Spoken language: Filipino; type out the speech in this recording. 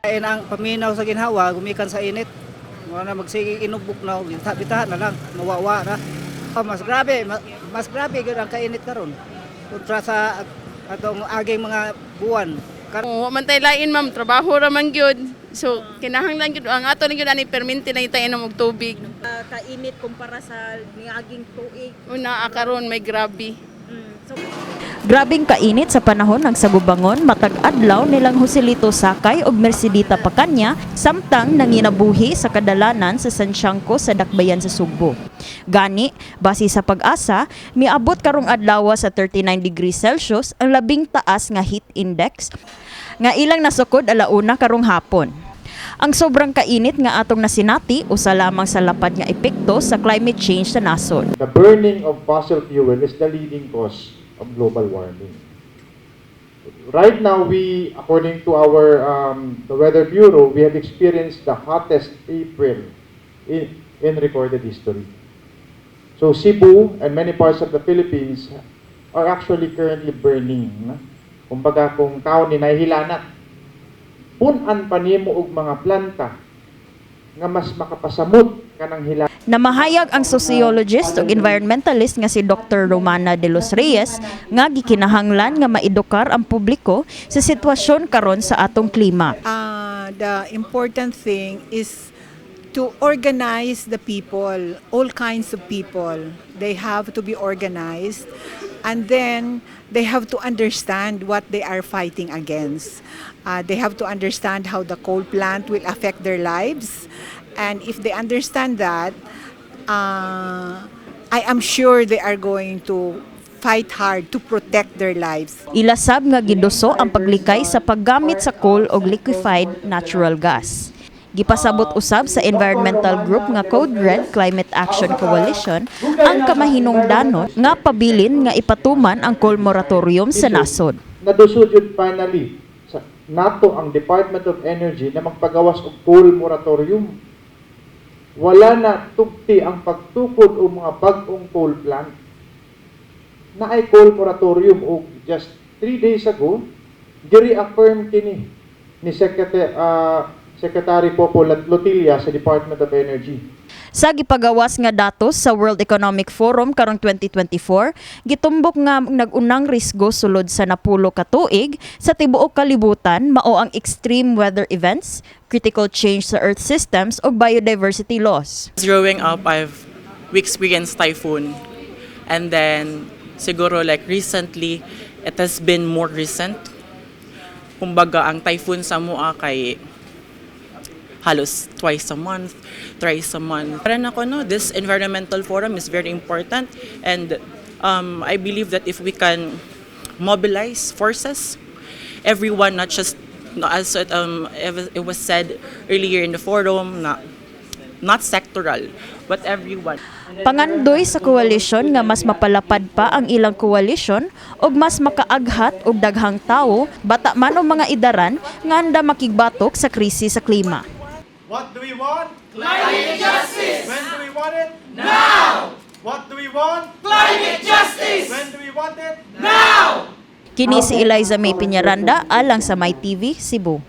Kain ang paminaw sa ginhawa, gumikan sa init. Mga na magsige inubok na, bitahan na lang, mawawa na. Mas grabe gyud ang kainit karon. Kontra sa atong aging mga buwan. Oo, mantay lain ma'am, trabaho ra man gyud. So kinahanglan gyud ang ato gyud ani perminti na itay inom og tubig. Kainit kumpara sa niaging tuig. Una karon may grabe. Grabing kainit sa panahon ng sagubangon matag adlaw nilang 𝗀𝗏𝗄𝗃 𝗀𝗏 og 𝗀𝗏𝗃 samtang nanginabuhi sa kadalanan sa 𝗀𝗏𝗃 sa dakbayan sa Sugbo. Gani, base sa pag-asa, miabot karong adlaw sa 39 degrees Celsius ang labing taas nga heat index nga ilang nasukod alauna karong hapon. Ang sobrang kainit nga atong nasinati usa lamang sa lapad nga epekto sa climate change sa nasod. The burning of fossil fuel is the leading cause of global warming. Right now, according to our the Weather Bureau, we have experienced the hottest April in recorded history. So Cebu and many parts of the Philippines are actually currently burning. Kumbaga kung taon ni nahihilanat, punan pa nimo og mga planta nga mas makapasamot kanang hila. Namahayag ang sociologist ug environmentalist nga si Dr. Romana de los Reyes nga gikinahanglan nga maedukar ang publiko sa sitwasyon karon sa atong klima. The important thing is to organize the people, all kinds of people. They have to be organized, and then they have to understand what they are fighting against. They have to understand how the coal plant will affect their lives. And if they understand that, I am sure they are going to fight hard to protect their lives. Ilasab nga giduso ang paglikay sa paggamit sa coal og liquefied natural gas. Gipasabot usab sa environmental group nga Code Red Climate Action Coalition ang kamahinungdanon nga pabilin nga ipatuman ang coal moratorium sa nasod. Nadusod yun finally sa NATO ang Department of Energy na magpagawas og coal moratorium. Wala na tugti ang pagtukod o mga bag-ong coal plant. Naay coal moratorium o just 3 days ago, gi-reaffirm kini ni Secretary 𝗵𝗆𝗺𝗀 sa Department of Energy. Sa gipagawas nga datos sa World Economic Forum karong 2024, gitumbok nga nagunang risgo sulod sa 10 ka tuig sa tibuok kalibutan mao ang extreme weather events, critical change sa earth systems ug biodiversity loss. Growing up, we experienced typhoon, and then siguro like recently, it has been more recent. Kumbaga ang typhoon sa mua kay halos twice a month, thrice a month. Para na ko, no, this environmental forum is very important, and I believe that if we can mobilize forces, everyone, not just as it was said earlier in the forum, not sectoral, but everyone. Pangandoy sa koalisyon nga mas mapalapad pa ang ilang koalisyon ug mas makaaghat og daghang tawo bata man o mga idaran nga anda makigbatok sa krisis sa klima. What do we want? Climate justice! When do we want it? Now! What do we want? Climate justice! When do we want it? Now! Kini si 𝗀𝗏𝗄𝗃 alang sa My TV Cebu.